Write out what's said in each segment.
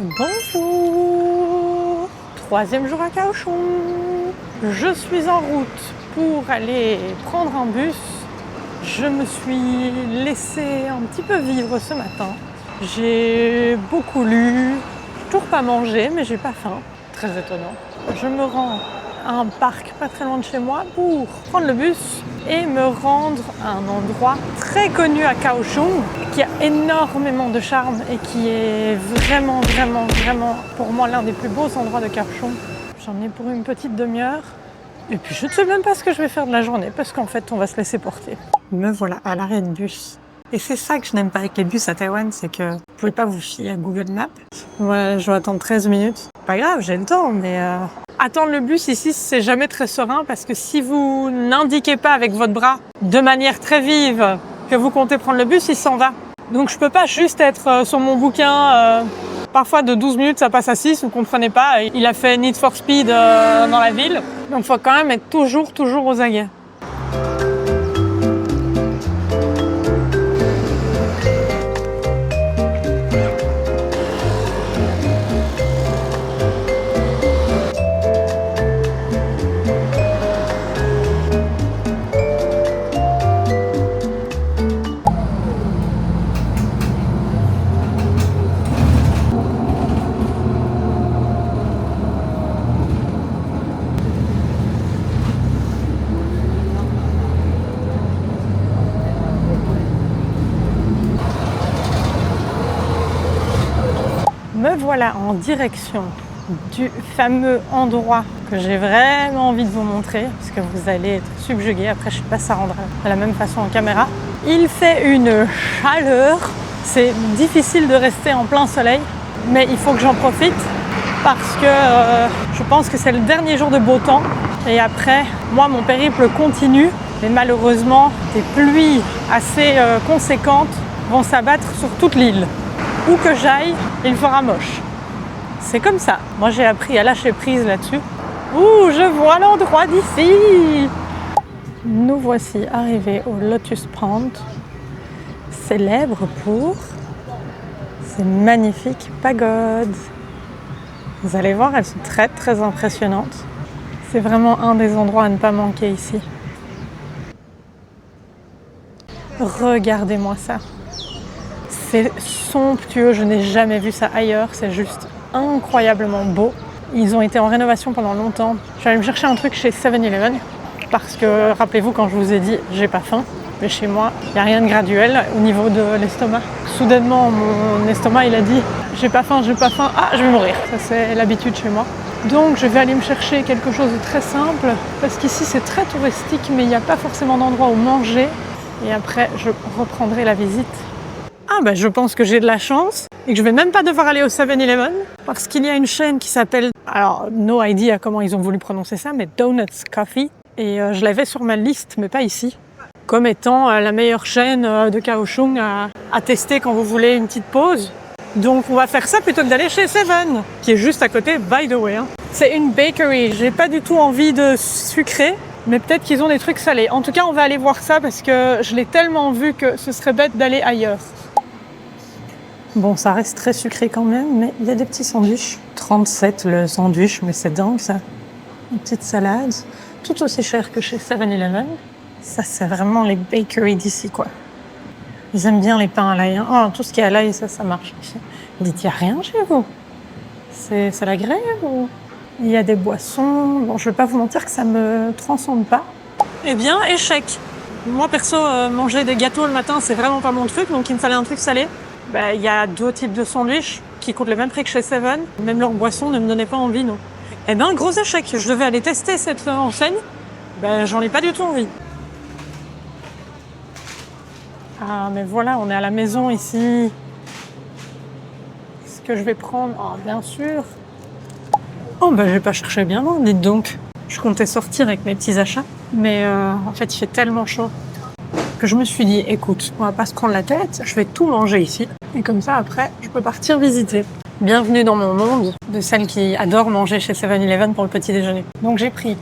Bonjour! Troisième jour à Kaohsiung. Je suis en route pour aller prendre un bus. Je me suis laissée un petit peu vivre ce matin. J'ai beaucoup lu, toujours pas mangé, mais j'ai pas faim. Très étonnant. Je me rends à un parc pas très loin de chez moi pour prendre le bus et me rendre à un endroit très connu à Kaohsiung qui a énormément de charme et qui est vraiment pour moi l'un des plus beaux endroits de Kaohsiung. J'en ai pour une petite demi-heure et puis je ne sais même pas ce que je vais faire de la journée parce qu'en fait on va se laisser porter. Me voilà à l'arrêt de bus. Et c'est ça que je n'aime pas avec les bus à Taïwan, c'est que vous pouvez pas vous fier à Google Maps. Voilà, je dois attendre 13 minutes. Pas grave, j'ai le temps, mais attendre le bus ici, c'est jamais très serein parce que si vous n'indiquez pas avec votre bras de manière très vive que vous comptez prendre le bus, il s'en va. Donc je peux pas juste être sur mon bouquin, parfois de 12 minutes ça passe à 6, vous comprenez pas. Il a fait Need for Speed dans la ville, donc il faut quand même être toujours aux aguets. Me voilà en direction du fameux endroit que j'ai vraiment envie de vous montrer parce que vous allez être subjugués. Après, je ne sais pas si ça rendra de la même façon en caméra. Il fait une chaleur, c'est difficile de rester en plein soleil, mais il faut que j'en profite parce que je pense que c'est le dernier jour de beau temps et après, moi, mon périple continue, mais malheureusement, des pluies assez conséquentes vont s'abattre sur toute l'île. Où que j'aille, il fera moche. C'est comme ça. Moi, j'ai appris à lâcher prise là-dessus. Ouh, je vois l'endroit d'ici. Nous voici arrivés au Lotus Pond, célèbre pour ces magnifiques pagodes. Vous allez voir, elles sont très impressionnantes. C'est vraiment un des endroits à ne pas manquer ici. Regardez-moi ça. C'est somptueux, je n'ai jamais vu ça ailleurs, c'est juste incroyablement beau. Ils ont été en rénovation pendant longtemps. Je vais aller me chercher un truc chez 7-Eleven parce que, rappelez-vous, quand je vous ai dit, j'ai pas faim, mais chez moi, il n'y a rien de graduel au niveau de l'estomac. Soudainement, mon estomac, il a dit, j'ai pas faim, ah, je vais mourir. Ça, c'est l'habitude chez moi. Donc, je vais aller me chercher quelque chose de très simple parce qu'ici, c'est très touristique, mais il n'y a pas forcément d'endroit où manger. Et après, je reprendrai la visite. Ah bah je pense que j'ai de la chance et que je vais même pas devoir aller au 7-Eleven parce qu'il y a une chaîne qui s'appelle, alors no idea comment ils ont voulu prononcer ça, mais Donuts Coffee et je l'avais sur ma liste mais pas ici, comme étant la meilleure chaîne de Kaohsiung à tester quand vous voulez une petite pause. Donc on va faire ça plutôt que d'aller chez Seven qui est juste à côté, by the way. C'est une bakery, j'ai pas du tout envie de sucré. Mais peut-être qu'ils ont des trucs salés. En tout cas, on va aller voir ça parce que je l'ai tellement vu que ce serait bête d'aller ailleurs. Bon, ça reste très sucré quand même, mais il y a des petits sandwichs. 37 le sandwich, mais c'est dingue ça. Une petite salade, tout aussi cher que chez 7-Eleven. Ça, c'est vraiment les bakeries d'ici, quoi. Ils aiment bien les pains à l'ail. Oh, tout ce qui est à l'ail, ça marche. Dites, il n'y a rien chez vous? C'est la grève ou... Il y a des boissons. Bon, je ne vais pas vous mentir que ça ne me transcende pas. Eh bien, échec. Moi, perso, manger des gâteaux le matin, c'est vraiment pas mon truc, donc il me fallait un truc salé. Il y a 2 types de sandwichs qui coûtent le même prix que chez Seven. Même leur boisson ne me donnait pas envie, non. Eh bien, gros échec. Je devais aller tester cette enseigne. J'en ai pas du tout envie. Ah, mais voilà, on est à la maison ici. Ce que je vais prendre... Oh, bien sûr. Oh, je vais pas chercher bien loin, dites donc. Je comptais sortir avec mes petits achats. Mais en fait, il fait tellement chaud que je me suis dit, écoute, on va pas se prendre la tête, je vais tout manger ici. Et comme ça, après, je peux partir visiter. Bienvenue dans mon monde de celles qui adorent manger chez 7-Eleven pour le petit déjeuner. Donc j'ai pris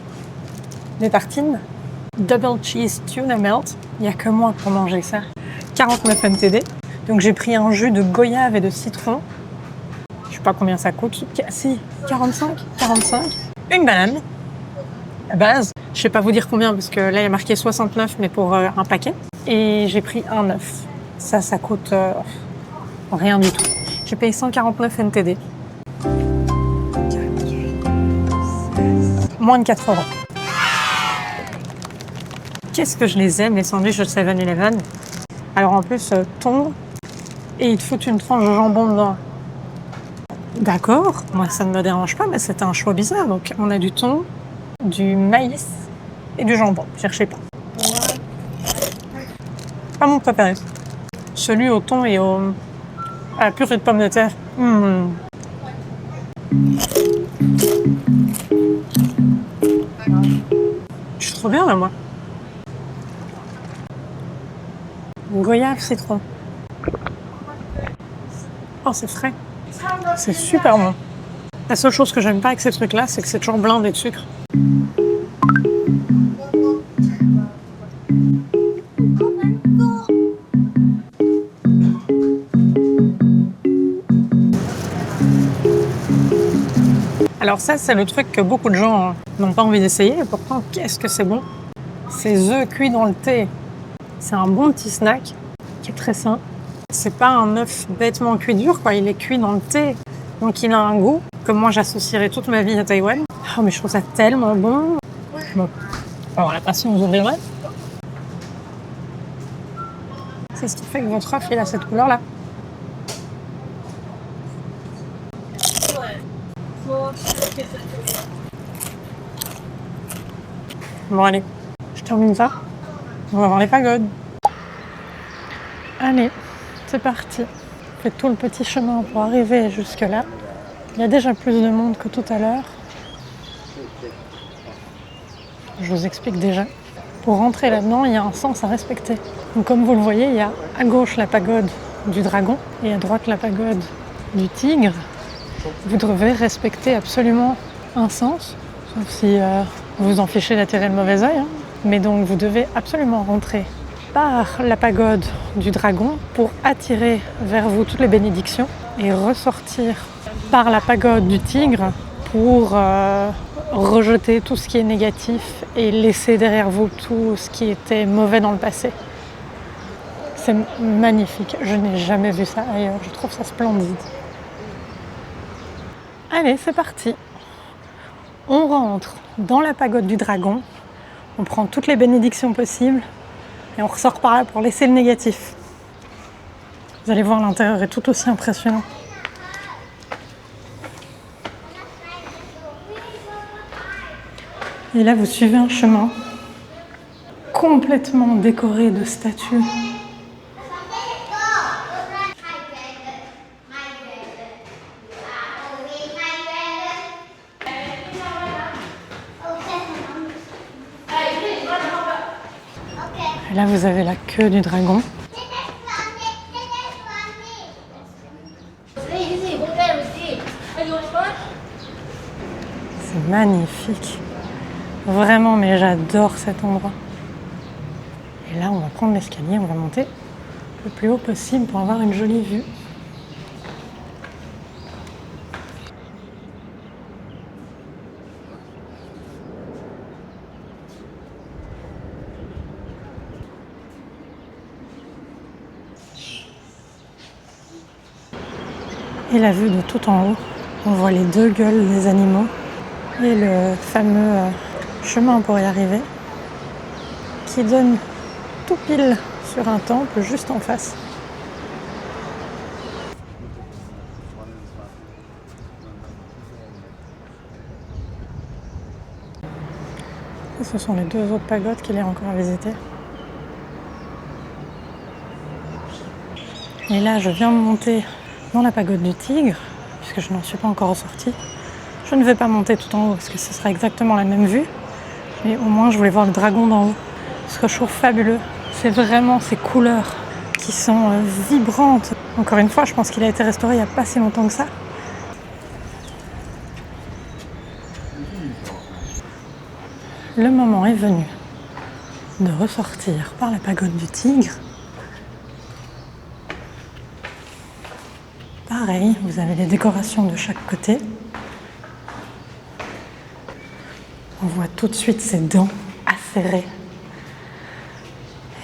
des tartines, double cheese tuna melt. Il n'y a que moi pour manger ça. 49 mtd. Donc j'ai pris un jus de goyave et de citron. Je pas combien ça coûte. Si, 45. Une banane, à base. Je sais pas vous dire combien parce que là il y a marqué 69 mais pour un paquet. Et j'ai pris un œuf. Ça coûte rien du tout. J'ai payé 149 NTD. Moins de 4 euros. Qu'est-ce que je les aime les sandwichs de 7-Eleven. Alors en plus thon et ils te foutent une tranche de jambon dedans. D'accord, moi ça ne me dérange pas mais c'était un choix bizarre. Donc on a du thon, du maïs et du jambon. Cherchez pas. Pas mon préféré. Celui au thon et à la purée de pommes de terre. Je suis trop bien là, moi. Goyave citron. Oh, c'est frais. C'est super bon. La seule chose que j'aime pas avec ces trucs-là, c'est que c'est toujours blindé de sucre. Alors ça, c'est le truc que beaucoup de gens n'ont pas envie d'essayer. Et pourtant, qu'est-ce que c'est bon. Ces œufs cuits dans le thé. C'est un bon petit snack qui est très sain. C'est pas un œuf bêtement cuit dur, quoi. Il est cuit dans le thé. Donc il a un goût que moi j'associerais toute ma vie à Taïwan. Oh, mais je trouve ça tellement bon. Bon. Alors la passion, vous ouvrez. C'est ce qui fait que votre œuf, il a cette couleur-là. Bon allez, je termine ça. On va voir les pagodes. Allez, c'est parti. On fait tout le petit chemin pour arriver jusque là. Il y a déjà plus de monde que tout à l'heure. Je vous explique déjà. Pour rentrer là-dedans, il y a un sens à respecter. Donc comme vous le voyez, il y a à gauche la pagode du dragon et à droite la pagode du tigre. Vous devez respecter absolument un sens, sauf si vous vous en fichez d'attirer le mauvais œil. Mais donc vous devez absolument rentrer par la pagode du dragon pour attirer vers vous toutes les bénédictions et ressortir par la pagode du tigre pour rejeter tout ce qui est négatif et laisser derrière vous tout ce qui était mauvais dans le passé. C'est magnifique, je n'ai jamais vu ça ailleurs, je trouve ça splendide. Allez, c'est parti. On rentre dans la pagode du dragon, on prend toutes les bénédictions possibles et on ressort par là pour laisser le négatif. Vous allez voir, l'intérieur est tout aussi impressionnant. Et là, vous suivez un chemin complètement décoré de statues. Et là, vous avez la queue du dragon. C'est magnifique. Vraiment, mais j'adore cet endroit. Et là, on va prendre l'escalier, on va monter le plus haut possible pour avoir une jolie vue. Et la vue de tout en haut, on voit les deux gueules des animaux et le fameux chemin pour y arriver qui donne tout pile sur un temple juste en face. Et ce sont les deux autres pagodes qu'il y a encore à visiter. Et là, je viens de monter dans la pagode du tigre, puisque je n'en suis pas encore ressortie. Je ne vais pas monter tout en haut, parce que ce sera exactement la même vue. Mais au moins, je voulais voir le dragon d'en haut. Ce que je trouve fabuleux, c'est vraiment ces couleurs qui sont vibrantes. Encore une fois, je pense qu'il a été restauré il n'y a pas si longtemps que ça. Le moment est venu de ressortir par la pagode du tigre, pareil, vous avez les décorations de chaque côté. On voit tout de suite ces dents acérées.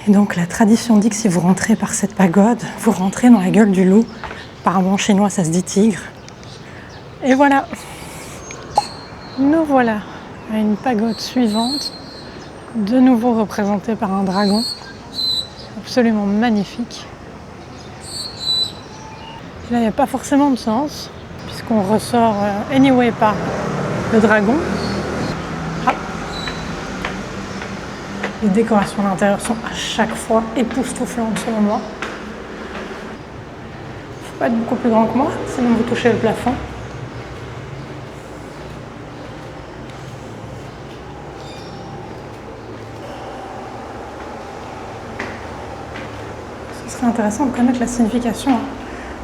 Et donc la tradition dit que si vous rentrez par cette pagode, vous rentrez dans la gueule du loup. Apparemment en chinois ça se dit tigre. Et voilà, nous voilà à une pagode suivante, de nouveau représentée par un dragon, absolument magnifique. Là il n'y a pas forcément de sens, puisqu'on ressort anyway par le dragon. Les décorations à l'intérieur sont à chaque fois époustouflantes selon moi. Il ne faut pas être beaucoup plus grand que moi, sinon vous touchez le plafond. Ce serait intéressant de connaître la signification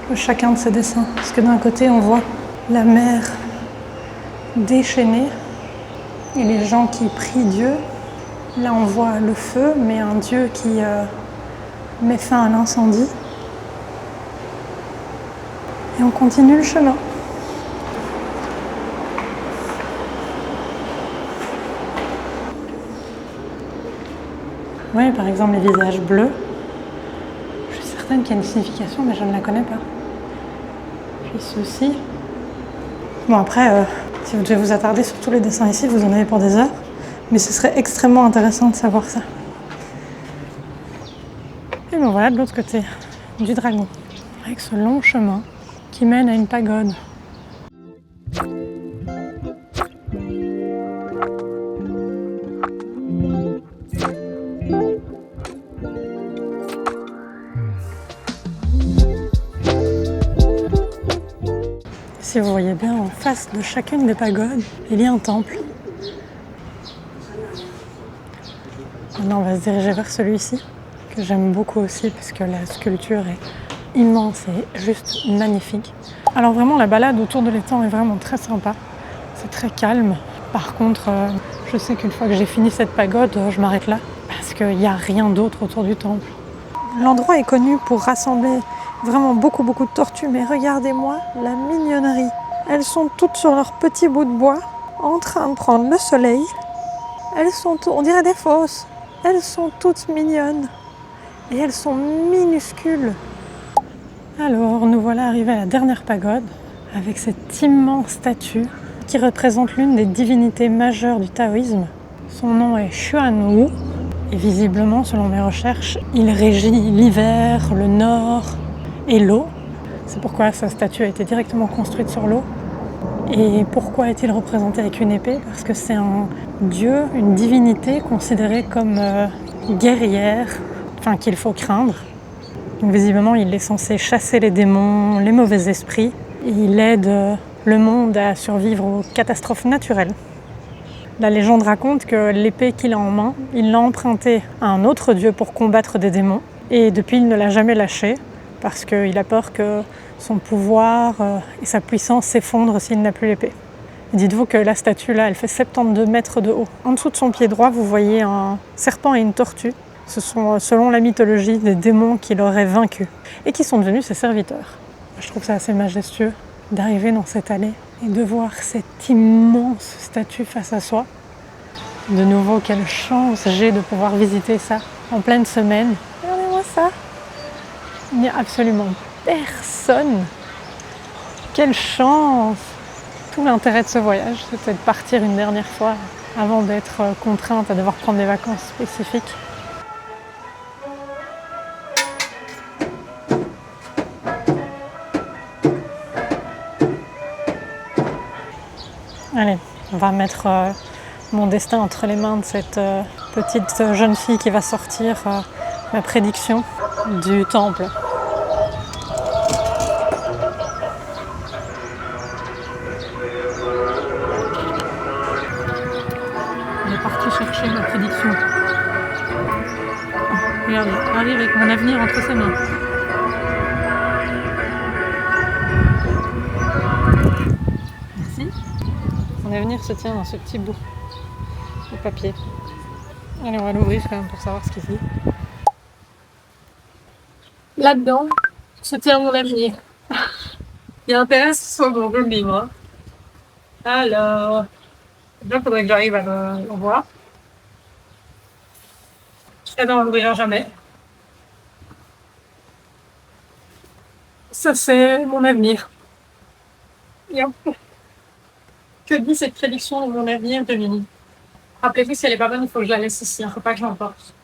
de chacun de ces dessins. Parce que d'un côté on voit la mer déchaînée et les gens qui prient Dieu. Là, on voit le feu, mais un dieu qui met fin à l'incendie. Et on continue le chemin. Oui, par exemple, les visages bleus. Je suis certaine qu'il y a une signification, mais je ne la connais pas. Puis ceci. Bon, après, si vous devez vous attarder sur tous les dessins ici, vous en avez pour des heures. Mais ce serait extrêmement intéressant de savoir ça. Et bien voilà de l'autre côté du dragon, avec ce long chemin qui mène à une pagode. Si vous voyez bien, en face de chacune des pagodes, il y a un temple. Maintenant, on va se diriger vers celui-ci, que j'aime beaucoup aussi, parce que la sculpture est immense et juste magnifique. Alors vraiment, la balade autour de l'étang est vraiment très sympa. C'est très calme. Par contre, je sais qu'une fois que j'ai fini cette pagode, je m'arrête là, parce qu'il n'y a rien d'autre autour du temple. L'endroit est connu pour rassembler vraiment beaucoup de tortues, mais regardez-moi la mignonnerie. Elles sont toutes sur leur petit bout de bois, en train de prendre le soleil. Elles sont, on dirait des fosses. Elles sont toutes mignonnes et elles sont minuscules. Alors, nous voilà arrivés à la dernière pagode avec cette immense statue qui représente l'une des divinités majeures du taoïsme. Son nom est Xuanwu et visiblement, selon mes recherches, il régit l'hiver, le nord et l'eau. C'est pourquoi sa statue a été directement construite sur l'eau. Et pourquoi est-il représenté avec une épée? Parce que c'est un dieu, une divinité considérée comme guerrière, enfin qu'il faut craindre. Donc, visiblement, il est censé chasser les démons, les mauvais esprits. Et il aide le monde à survivre aux catastrophes naturelles. La légende raconte que l'épée qu'il a en main, il l'a empruntée à un autre dieu pour combattre des démons. Et depuis, il ne l'a jamais lâchée parce qu'il a peur que son pouvoir et sa puissance s'effondrent s'il n'a plus l'épée. Dites-vous que la statue là, elle fait 72 mètres de haut. En dessous de son pied droit, vous voyez un serpent et une tortue. Ce sont, selon la mythologie, des démons qui l'auraient vaincu et qui sont devenus ses serviteurs. Je trouve ça assez majestueux d'arriver dans cette allée et de voir cette immense statue face à soi. De nouveau, quelle chance j'ai de pouvoir visiter ça en pleine semaine. Regardez-moi ça. Il n'y a absolument personne. Quelle chance! Tout l'intérêt de ce voyage, c'était de partir une dernière fois avant d'être contrainte à devoir prendre des vacances spécifiques. Allez, on va mettre mon destin entre les mains de cette petite jeune fille qui va sortir ma prédiction du temple. Elle est partie chercher ma prédiction. Oh, regardez, elle arrive avec mon avenir entre ses mains. Merci. Mon avenir se tient dans ce petit bout de papier. Allez, on va l'ouvrir quand même pour savoir ce qu'il dit. Là-dedans se tient mon avenir. Il y a intérêt à ce que ce soit dans le livre. Hein. Alors, il faudrait que j'arrive à le voir. Ça n'en l'ouvrira jamais. Ça, c'est mon avenir. Que dit cette prédiction de mon avenir de Mini? Rappelez-vous, si elle est pas bonne, il faut que je la laisse ici. Il ne faut pas que je l'emporte.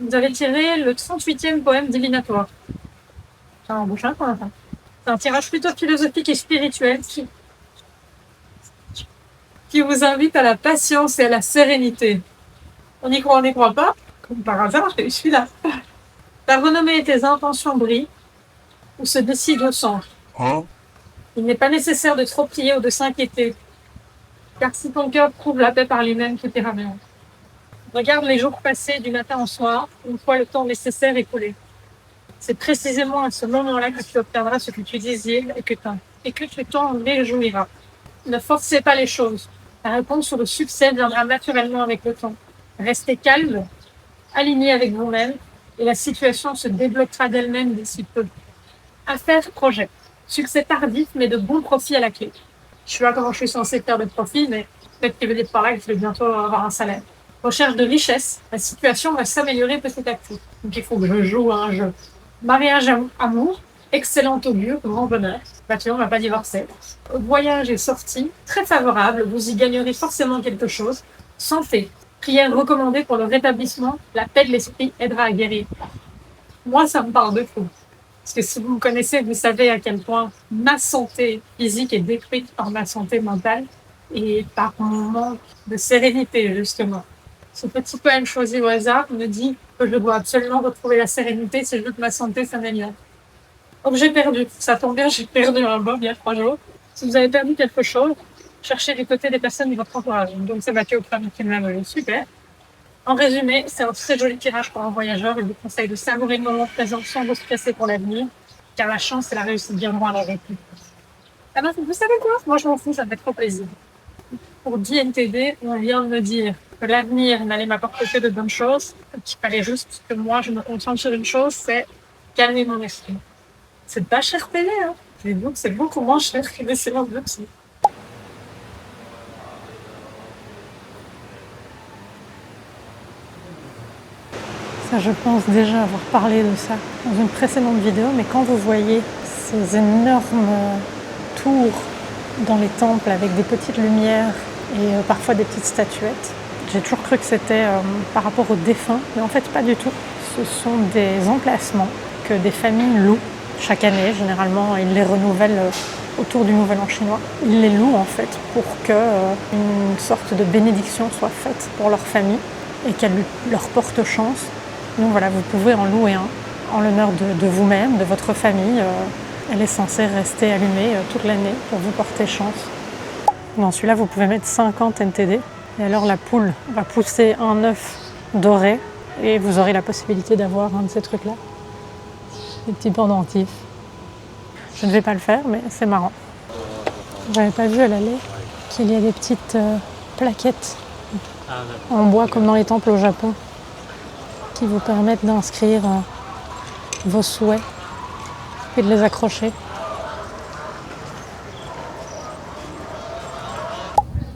Vous avez tiré le 38e poème divinatoire. C'est un bouchin pour l'instant. C'est un tirage plutôt philosophique et spirituel qui vous invite à la patience et à la sérénité. On y croit, on n'y croit pas. Comme par hasard, j'ai eu celui-là. Ta renommée et tes intentions brillent ou se décident au centre. Il n'est pas nécessaire de trop prier ou de s'inquiéter, car si ton cœur trouve la paix par lui-même, tout ira bien. Regarde les jours passés du matin au soir, une fois le temps nécessaire écoulé. C'est précisément à ce moment-là que tu obtiendras ce que tu désires et que tu t'en réjouiras. Ne forcez pas les choses. La réponse sur le succès viendra naturellement avec le temps. Restez calme, aligné avec vous-même, et la situation se débloquera d'elle-même d'ici peu. Affaires, projet. Succès tardif, mais de bons profits à la clé. Je sais pas comment je suis censée faire de profit, mais peut-être qu'il veut dire par là que je vais bientôt avoir un salaire. Recherche de richesse. La situation va s'améliorer petit à petit. Donc il faut que je joue à un jeu. Mariage, amour, excellent augure, grand bonheur. Tu vois, on va pas divorcer. Voyage et sortie, très favorable. Vous y gagnerez forcément quelque chose. Santé. Prière recommandée pour le rétablissement. La paix de l'esprit aidera à guérir. Moi, ça me parle de fou. Parce que si vous me connaissez, vous savez à quel point ma santé physique est détruite par ma santé mentale et par mon manque de sérénité, justement. Ce petit poème choisi au hasard me dit que je dois absolument retrouver la sérénité si je veux que ma santé s'améliore. Donc j'ai perdu. Ça tombe bien, j'ai perdu un bob il y a 3 jours. Si vous avez perdu quelque chose, cherchez du côté des personnes de votre entourage. Donc c'est Mathieu au premier qui m'a volé. Super. En résumé, c'est un très joli tirage pour un voyageur. Je vous conseille de savourer le moment présent sans vous stresser pour l'avenir, car la chance et la réussite viendront à leur rythme. Ah ben, vous savez quoi? Moi, je m'en fous, ça me fait trop plaisir. Pour DNTD, on vient de me dire que l'avenir n'allait m'apporter que de bonnes choses, qu'il fallait juste que moi, je me concentre sur une chose, c'est calmer mon esprit. C'est pas cher payé, hein. Et donc, c'est beaucoup moins cher que les séances de psy. Ça, je pense déjà avoir parlé de ça dans une précédente vidéo, mais quand vous voyez ces énormes tours dans les temples avec des petites lumières et parfois des petites statuettes, j'ai toujours cru que c'était par rapport aux défunts, mais en fait pas du tout. Ce sont des emplacements que des familles louent chaque année. Généralement, ils les renouvellent autour du Nouvel An chinois. Ils les louent en fait pour qu'une sorte de bénédiction soit faite pour leur famille et qu'elle leur porte chance. Donc voilà, vous pouvez en louer un en l'honneur de vous-même, de votre famille. Elle est censée rester allumée toute l'année pour vous porter chance. Dans celui-là, vous pouvez mettre 50 NTD. Et alors la poule va pousser un œuf doré et vous aurez la possibilité d'avoir un de ces trucs-là. Des petits pendentifs. Je ne vais pas le faire, mais c'est marrant. J'avais pas vu à l'allée qu'il y a des petites plaquettes en bois comme dans les temples au Japon qui vous permettent d'inscrire vos souhaits et de les accrocher.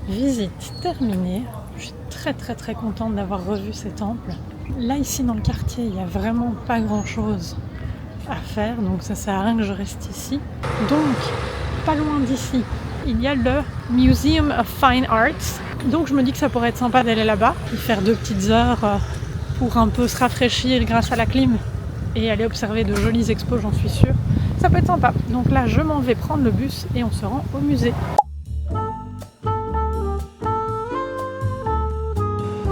Visite terminée. Je suis très contente d'avoir revu ces temples. Là ici dans le quartier, il n'y a vraiment pas grand chose à faire, donc ça sert à rien que je reste ici. Donc, pas loin d'ici, il y a le Museum of Fine Arts. Donc je me dis que ça pourrait être sympa d'aller là-bas et faire 2 petites heures pour un peu se rafraîchir grâce à la clim et aller observer de jolies expos, j'en suis sûre. Ça peut être sympa. Donc là, je m'en vais prendre le bus et on se rend au musée.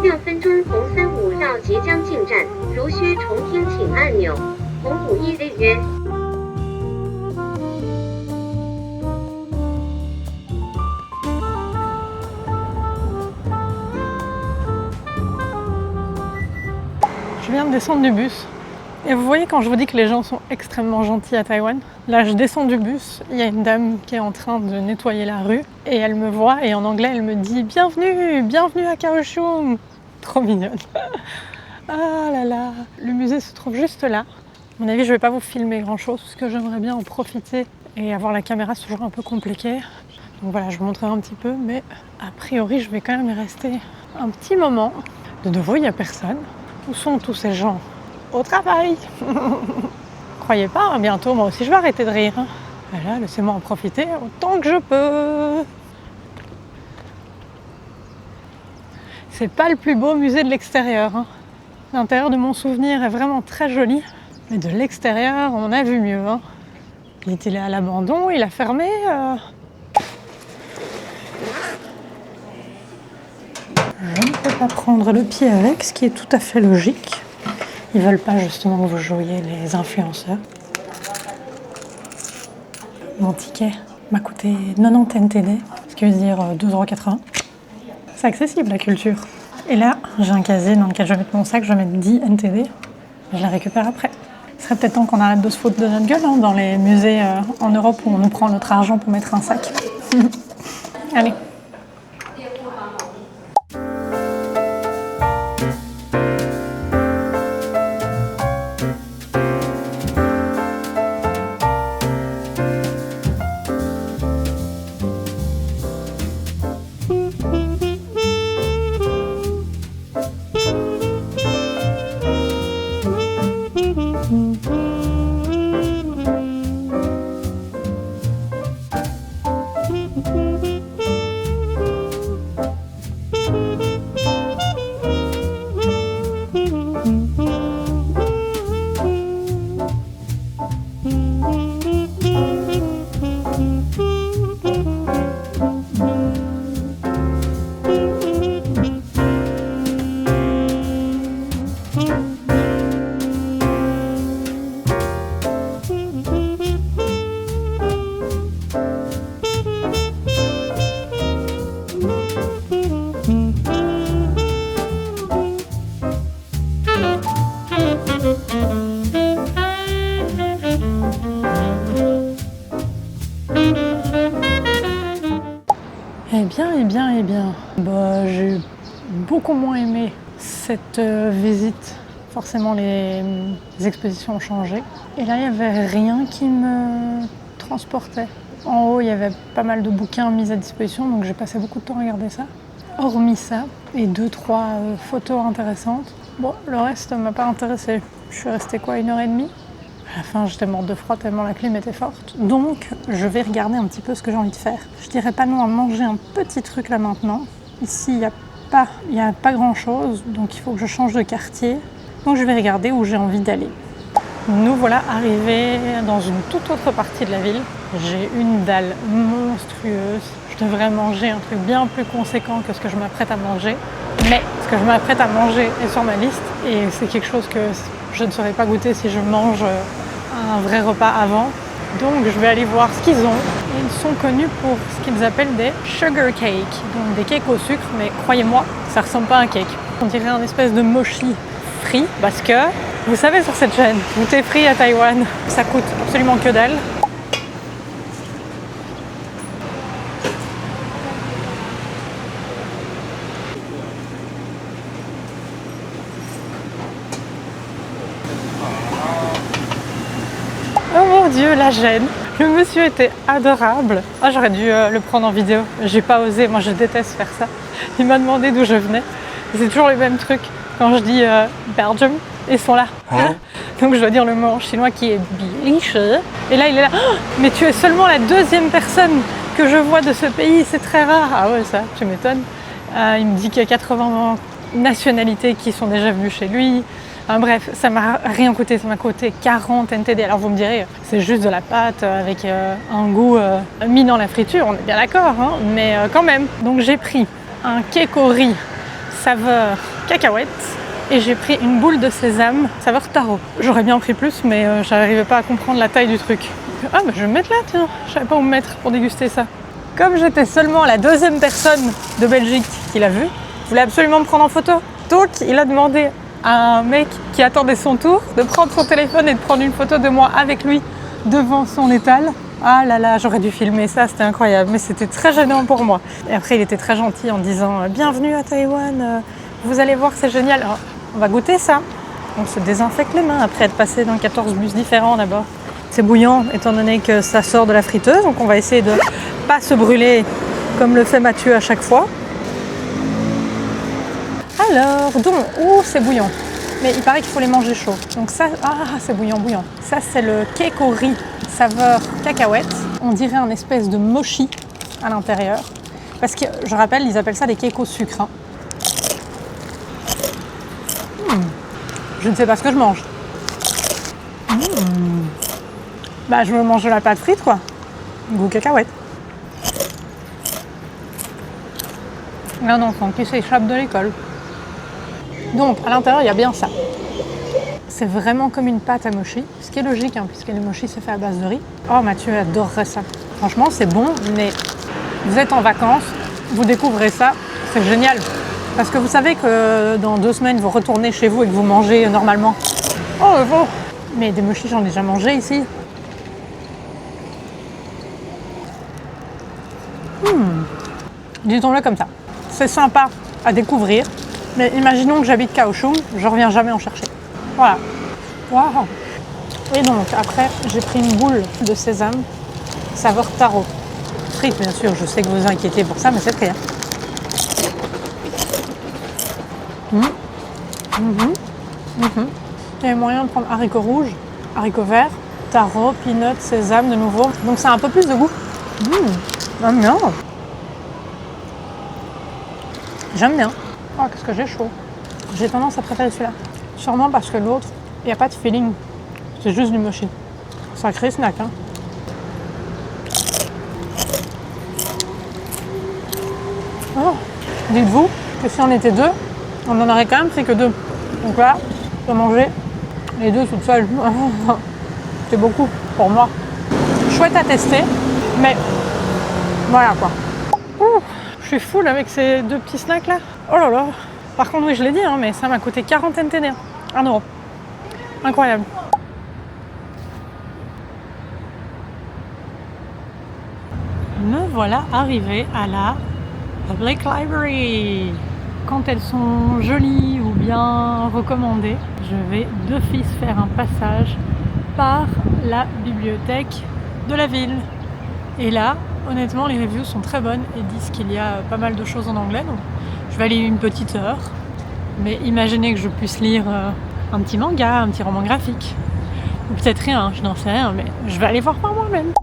6分钟红35绕即将进站，如需重听请按钮。红51日约。Je viens de descendre du bus. Et vous voyez quand je vous dis que les gens sont extrêmement gentils à Taïwan, là je descends du bus, il y a une dame qui est en train de nettoyer la rue et elle me voit et en anglais elle me dit « Bienvenue à Kaohsiung !» Trop mignonne. Ah là là, le musée se trouve juste là. À mon avis, je ne vais pas vous filmer grand chose parce que j'aimerais bien en profiter Et avoir la caméra, c'est toujours un peu compliqué. Donc voilà, je vous montrerai un petit peu, mais a priori, je vais quand même y rester un petit moment. De nouveau, il n'y a personne. Où sont tous ces gens? Au travail. Croyez pas, hein, bientôt, moi aussi, je vais arrêter de rire. Hein. Voilà, laissez-moi en profiter autant que je peux. C'est pas le plus beau musée de l'extérieur. Hein. L'intérieur de mon souvenir est vraiment très joli. Mais de l'extérieur, on a vu mieux. Hein. Il était à l'abandon, il a fermé. Je ne peux pas prendre le pied avec, ce qui est tout à fait logique. Ils veulent pas justement que vous jouiez les influenceurs. Mon ticket m'a coûté 90 NTD, ce qui veut dire 2,80 €. C'est accessible la culture. Et là, j'ai un casier dans lequel je vais mettre mon sac, je vais mettre 10 NTD. Je la récupère après. Il serait peut-être temps qu'on arrête de se foutre de notre gueule hein, dans les musées en Europe où on nous prend notre argent pour mettre un sac. Allez. Eh bien, j'ai beaucoup moins aimé cette visite. Forcément, les expositions ont changé. Et là, il n'y avait rien qui me transportait. En haut, il y avait pas mal de bouquins mis à disposition, donc j'ai passé beaucoup de temps à regarder ça. Hormis ça, et 2-3 photos intéressantes. Bon, le reste ne m'a pas intéressé. Je suis restée 1h30. À la fin, j'étais morte de froid tellement la clim était forte. Donc, je vais regarder un petit peu ce que j'ai envie de faire. Je dirais pas non à manger un petit truc là maintenant. Ici, il n'y a pas grand-chose, donc il faut que je change de quartier. Donc, je vais regarder où j'ai envie d'aller. Nous voilà arrivés dans une toute autre partie de la ville. J'ai une dalle monstrueuse. Je devrais manger un truc bien plus conséquent que ce que je m'apprête à manger. Mais ce que je m'apprête à manger est sur ma liste et c'est quelque chose que je ne saurais pas goûter si je mange un vrai repas avant. Donc je vais aller voir ce qu'ils ont. Ils sont connus pour ce qu'ils appellent des sugar cakes, donc des cakes au sucre, mais croyez-moi, ça ressemble pas à un cake. On dirait un espèce de mochi frit parce que, vous savez sur cette chaîne, goûter frit à Taïwan, ça coûte absolument que dalle. Oh mon Dieu, la gêne. Le monsieur était adorable. Ah, j'aurais dû le prendre en vidéo. J'ai pas osé, moi je déteste faire ça. Il m'a demandé d'où je venais. C'est toujours le même truc. Quand je dis Belgium, ils sont là. Hein? Donc je dois dire le mot en chinois qui est biliche. Et là il est là. Oh, mais tu es seulement la deuxième personne que je vois de ce pays, c'est très rare. Ah ouais, ça, tu m'étonnes. Il me dit qu'il y a 80 nationalités qui sont déjà venues chez lui. Bref, ça m'a rien coûté, ça m'a coûté 40 NTD. Alors vous me direz, c'est juste de la pâte avec un goût mis dans la friture, on est bien d'accord, hein, mais quand même. Donc j'ai pris un cake au riz saveur cacahuète et j'ai pris une boule de sésame saveur taro. J'aurais bien pris plus, mais j'arrivais pas à comprendre la taille du truc. Ah, mais je vais me mettre là, tiens, je savais pas où me mettre pour déguster ça. Comme j'étais seulement la deuxième personne de Belgique qui l'a vu, je voulais absolument me prendre en photo. Donc il a demandé à un mec qui attendait son tour de prendre son téléphone et de prendre une photo de moi avec lui devant son étal. Ah là là, j'aurais dû filmer ça, c'était incroyable, mais c'était très gênant pour moi. Et après, il était très gentil en disant « Bienvenue à Taïwan, vous allez voir, c'est génial. Alors, on va goûter ça. » On se désinfecte les mains après être passé dans 14 bus différents d'abord. C'est bouillant étant donné que ça sort de la friteuse, donc on va essayer de pas se brûler comme le fait Mathieu à chaque fois. Alors, donc, c'est bouillant. Mais il paraît qu'il faut les manger chauds. Donc ça, c'est bouillant. Ça, c'est le cake au riz saveur cacahuète. On dirait un espèce de mochi à l'intérieur. Parce que, je rappelle, ils appellent ça des cakes au sucre. Hein. Je ne sais pas ce que je mange. Bah, je me mange de la pâte frite, quoi. Goût cacahuète. Un enfant qui s'échappe de l'école. Donc, à l'intérieur, il y a bien ça. C'est vraiment comme une pâte à mochi, ce qui est logique, hein, puisque le mochi se fait à base de riz. Oh, Mathieu adorerait ça. Franchement, c'est bon, mais vous êtes en vacances, vous découvrez ça, c'est génial. Parce que vous savez que dans 2 semaines, vous retournez chez vous et que vous mangez normalement. Oh, bon. Mais des mochis, j'en ai déjà mangé ici. Disons-le comme ça. C'est sympa à découvrir, mais imaginons que j'habite Kaohsiung, je reviens jamais en chercher. Voilà. Waouh. Et donc, après, j'ai pris une boule de sésame, saveur taro. Frite, bien sûr, je sais que vous vous inquiétez pour ça, mais c'est très bien. Il y a moyen de prendre haricots rouges, haricots verts, taro, peanut, sésame de nouveau. Donc, ça a un peu plus de goût. J'aime bien. J'aime bien. Oh, qu'est-ce que j'ai chaud. J'ai tendance à préférer celui-là. Sûrement parce que l'autre, il n'y a pas de feeling. C'est juste du mochi. Sacré snack, hein. Oh. Dites-vous que si on était 2, on n'en aurait quand même pris que 2. Donc là, je peux manger les 2 toutes seules. C'est beaucoup pour moi. Chouette à tester, mais voilà quoi. Je suis full avec ces 2 petits snacks là. Oh là là. Par contre, oui, je l'ai dit, hein, mais ça m'a coûté 40 NTD. 1 euro. Incroyable. Me voilà arrivée à la Public Library. Quand elles sont jolies ou bien recommandées, je vais d'office faire un passage par la bibliothèque de la ville. Et là, honnêtement, les reviews sont très bonnes et disent qu'il y a pas mal de choses en anglais. Donc, je vais aller une petite heure. Mais imaginez que je puisse lire un petit manga, un petit roman graphique. Ou peut-être rien, je n'en sais rien, mais je vais aller voir par moi-même.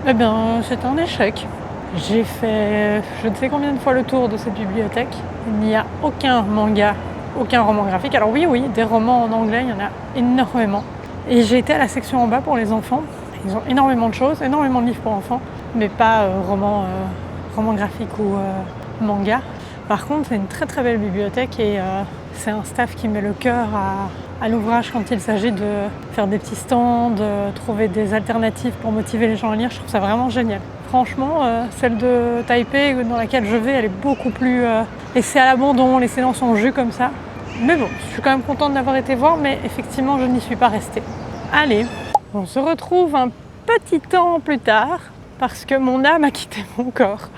Eh bien, c'était un échec. J'ai fait je ne sais combien de fois le tour de cette bibliothèque. Il n'y a aucun manga, aucun roman graphique. Alors oui, des romans en anglais, il y en a énormément. Et j'ai été à la section en bas pour les enfants. Ils ont énormément de choses, énormément de livres pour enfants, mais pas roman graphique ou manga. Par contre, c'est une très très belle bibliothèque et c'est un staff qui met le cœur à l'ouvrage quand il s'agit de faire des petits stands, de trouver des alternatives pour motiver les gens à lire. Je trouve ça vraiment génial. Franchement, celle de Taipei dans laquelle je vais, elle est beaucoup plus laissée à l'abandon, laissée dans son jus comme ça. Mais bon, je suis quand même contente d'avoir été voir, mais effectivement, je n'y suis pas restée. Allez, on se retrouve un petit temps plus tard parce que mon âme a quitté mon corps.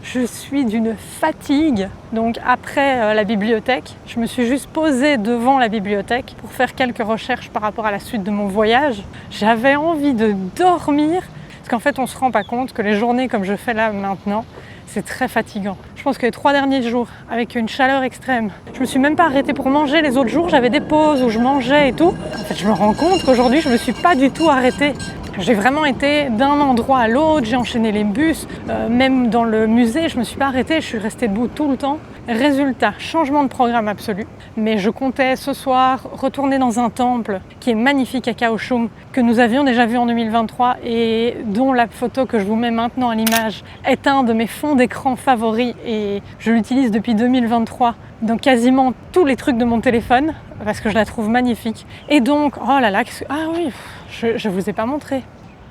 Je suis d'une fatigue. Donc après la bibliothèque, je me suis juste posée devant la bibliothèque pour faire quelques recherches par rapport à la suite de mon voyage. J'avais envie de dormir parce qu'en fait on ne se rend pas compte que les journées comme je fais là maintenant, c'est très fatigant. Je pense que les 3 derniers jours, avec une chaleur extrême, je me suis même pas arrêtée pour manger. Les autres jours, j'avais des pauses où je mangeais et tout. En fait, je me rends compte qu'aujourd'hui, je me suis pas du tout arrêtée. J'ai vraiment été d'un endroit à l'autre, j'ai enchaîné les bus, même dans le musée, je me suis pas arrêtée, je suis restée debout tout le temps. Résultat, changement de programme absolu. Mais je comptais ce soir retourner dans un temple qui est magnifique à Kaohsiung, que nous avions déjà vu en 2023 et dont la photo que je vous mets maintenant à l'image est un de mes fonds d'écran favoris et je l'utilise depuis 2023 dans quasiment tous les trucs de mon téléphone parce que je la trouve magnifique. Et donc, oh là là, ah oui, je vous ai pas montré.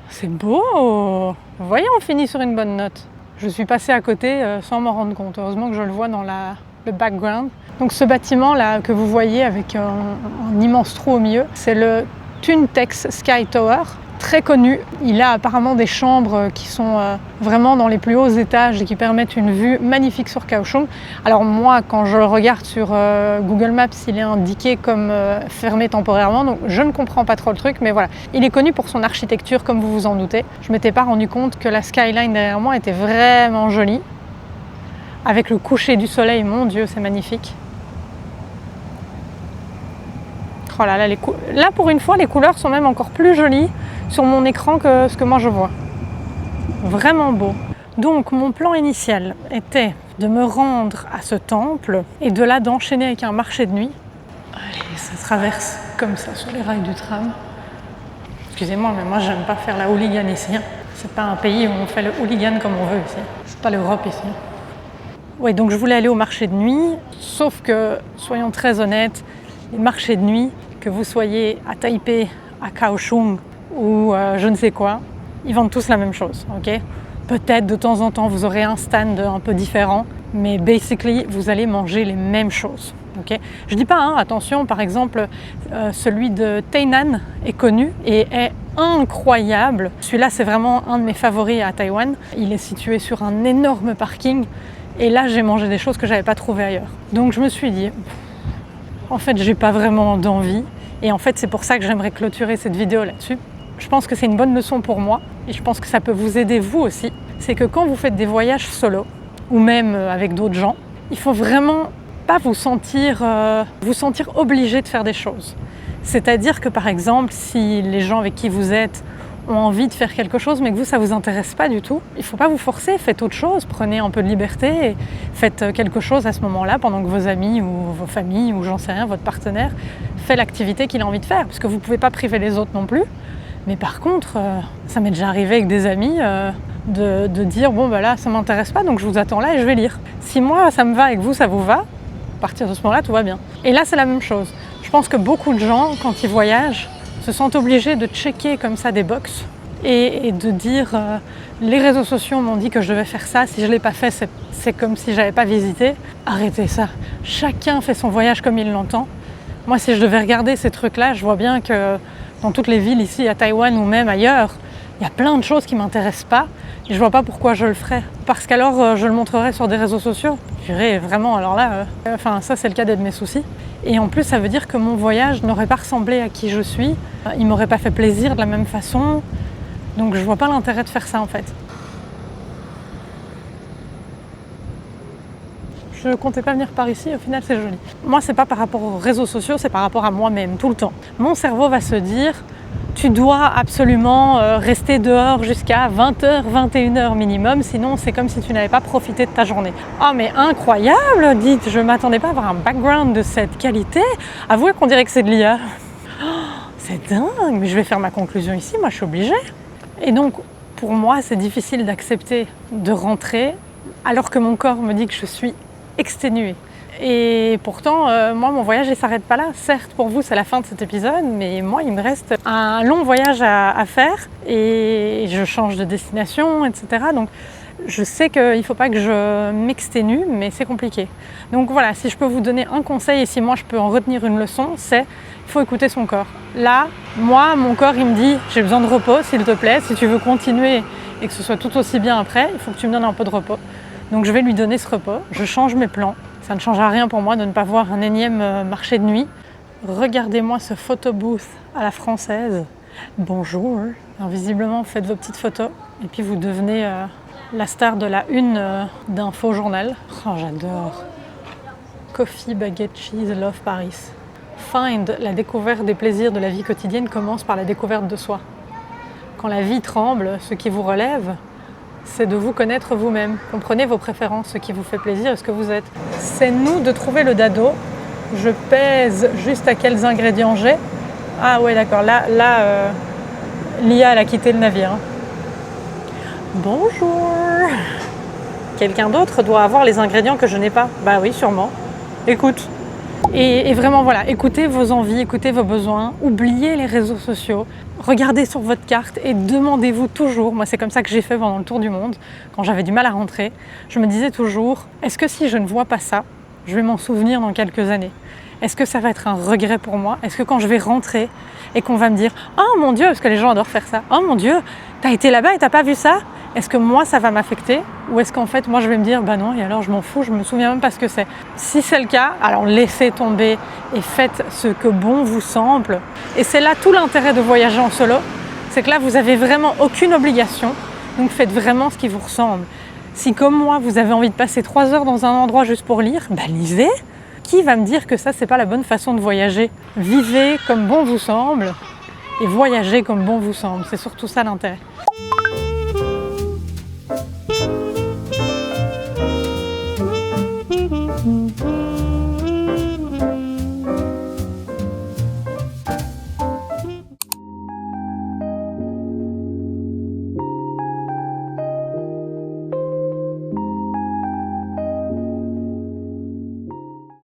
C'est beau! Voyez, on finit sur une bonne note. Je suis passée à côté sans m'en rendre compte. Heureusement que je le vois dans le background. Donc ce bâtiment là que vous voyez avec un immense trou au milieu, c'est le Tuntex Sky Tower. Très connu. Il a apparemment des chambres qui sont vraiment dans les plus hauts étages et qui permettent une vue magnifique sur Kaohsiung. Alors moi, quand je le regarde sur Google Maps, il est indiqué comme fermé temporairement, donc je ne comprends pas trop le truc, mais voilà. Il est connu pour son architecture, comme vous vous en doutez. Je ne m'étais pas rendu compte que la skyline derrière moi était vraiment jolie. Avec le coucher du soleil, mon Dieu, c'est magnifique. Oh là, là, pour une fois, les couleurs sont même encore plus jolies sur mon écran que ce que moi je vois. Vraiment beau. Donc mon plan initial était de me rendre à ce temple et de là d'enchaîner avec un marché de nuit. Allez, ça traverse comme ça sur les rails du tram. Excusez-moi, mais moi j'aime pas faire la hooligan ici. C'est pas un pays où on fait le hooligan comme on veut ici. C'est pas l'Europe ici. Oui, donc je voulais aller au marché de nuit, sauf que, soyons très honnêtes, les marchés de nuit, que vous soyez à Taipei, à Kaohsiung ou je ne sais quoi, ils vendent tous la même chose, ok ? Peut-être de temps en temps vous aurez un stand un peu différent, mais basically vous allez manger les mêmes choses, ok ? Je dis pas, attention, par exemple, celui de Tainan est connu et est incroyable. Celui-là c'est vraiment un de mes favoris à Taïwan. Il est situé sur un énorme parking et là j'ai mangé des choses que j'avais pas trouvées ailleurs. Donc je me suis dit, en fait j'ai pas vraiment d'envie et en fait c'est pour ça que j'aimerais clôturer cette vidéo là-dessus. Je pense que c'est une bonne leçon pour moi et je pense que ça peut vous aider vous aussi. C'est que quand vous faites des voyages solo ou même avec d'autres gens, il faut vraiment pas vous sentir obligé de faire des choses. C'est-à-dire que par exemple, si les gens avec qui vous êtes ont envie de faire quelque chose mais que vous, ça vous intéresse pas du tout, il faut pas vous forcer, faites autre chose, prenez un peu de liberté et faites quelque chose à ce moment-là pendant que vos amis ou vos familles ou j'en sais rien, votre partenaire fait l'activité qu'il a envie de faire parce que vous pouvez pas priver les autres non plus. Mais par contre, ça m'est déjà arrivé avec des amis de dire bon bah là ça m'intéresse pas donc je vous attends là et je vais lire. Si moi ça me va et que vous ça vous va, à partir de ce moment-là tout va bien. Et là c'est la même chose. Je pense que beaucoup de gens quand ils voyagent se sentent obligés de checker comme ça des box et de dire les réseaux sociaux m'ont dit que je devais faire ça, si je l'ai pas fait c'est comme si j'avais pas visité. Arrêtez ça. Chacun fait son voyage comme il l'entend. Moi si je devais regarder ces trucs-là, je vois bien que dans toutes les villes ici à Taïwan ou même ailleurs, il y a plein de choses qui ne m'intéressent pas et je vois pas pourquoi je le ferais. Parce qu'alors je le montrerais sur des réseaux sociaux. Je dirais vraiment, alors là, ça c'est le cas de mes soucis. Et en plus ça veut dire que mon voyage n'aurait pas ressemblé à qui je suis. Il m'aurait pas fait plaisir de la même façon. Donc je vois pas l'intérêt de faire ça en fait. Je comptais pas venir par ici, au final c'est joli. Moi c'est pas par rapport aux réseaux sociaux, c'est par rapport à moi-même, tout le temps. Mon cerveau va se dire, tu dois absolument rester dehors jusqu'à 20h, 21h minimum, sinon c'est comme si tu n'avais pas profité de ta journée. Ah mais incroyable, dites, je ne m'attendais pas à avoir un background de cette qualité. Avouez qu'on dirait que c'est de l'IA. Oh, c'est dingue, mais je vais faire ma conclusion ici, moi je suis obligée. Et donc pour moi c'est difficile d'accepter de rentrer alors que mon corps me dit que je suis exténuée. Et pourtant, moi, mon voyage ne s'arrête pas là. Certes, pour vous, c'est la fin de cet épisode, mais moi, il me reste un long voyage à faire et je change de destination, etc. Donc, je sais qu'il ne faut pas que je m'exténue, mais c'est compliqué. Donc voilà, si je peux vous donner un conseil et si moi, je peux en retenir une leçon, c'est qu'il faut écouter son corps. Là, moi, mon corps, il me dit « j'ai besoin de repos, s'il te plaît. Si tu veux continuer et que ce soit tout aussi bien après, il faut que tu me donnes un peu de repos. » Donc, je vais lui donner ce repos. Je change mes plans. Ça ne change rien pour moi de ne pas voir un énième marché de nuit. Regardez-moi ce photo booth à la française. Bonjour. Alors, visiblement, vous faites vos petites photos et puis vous devenez la star de la une d'un faux journal. Oh, j'adore. Coffee, baguette, cheese, love Paris. Find, la découverte des plaisirs de la vie quotidienne commence par la découverte de soi. Quand la vie tremble, ce qui vous relève, c'est de vous connaître vous-même. Comprenez vos préférences, ce qui vous fait plaisir et ce que vous êtes. C'est nous de trouver le dado. Je pèse juste à quels ingrédients j'ai. Ah ouais, d'accord, là l'IA elle a quitté le navire. Bonjour. Quelqu'un d'autre doit avoir les ingrédients que je n'ai pas. Bah oui, sûrement. Écoute. Et vraiment, voilà, écoutez vos envies, écoutez vos besoins, oubliez les réseaux sociaux, regardez sur votre carte et demandez-vous toujours, moi c'est comme ça que j'ai fait pendant le tour du monde, quand j'avais du mal à rentrer, je me disais toujours, est-ce que si je ne vois pas ça, je vais m'en souvenir dans quelques années? Est-ce que ça va être un regret pour moi? Est-ce que quand je vais rentrer et qu'on va me dire « Oh mon Dieu !» parce que les gens adorent faire ça. « Oh mon Dieu, t'as été là-bas et t'as pas vu ça ?» Est-ce que moi ça va m'affecter? Ou est-ce qu'en fait moi je vais me dire « Bah non, et alors je m'en fous, je me souviens même pas ce que c'est. » Si c'est le cas, alors laissez tomber et faites ce que bon vous semble. Et c'est là tout l'intérêt de voyager en solo, c'est que là vous avez vraiment aucune obligation, donc faites vraiment ce qui vous ressemble. Si comme moi vous avez envie de passer 3 heures dans un endroit juste pour lire, bah lisez. Qui va me dire que ça, c'est pas la bonne façon de voyager? Vivez comme bon vous semble et voyagez comme bon vous semble. C'est surtout ça l'intérêt.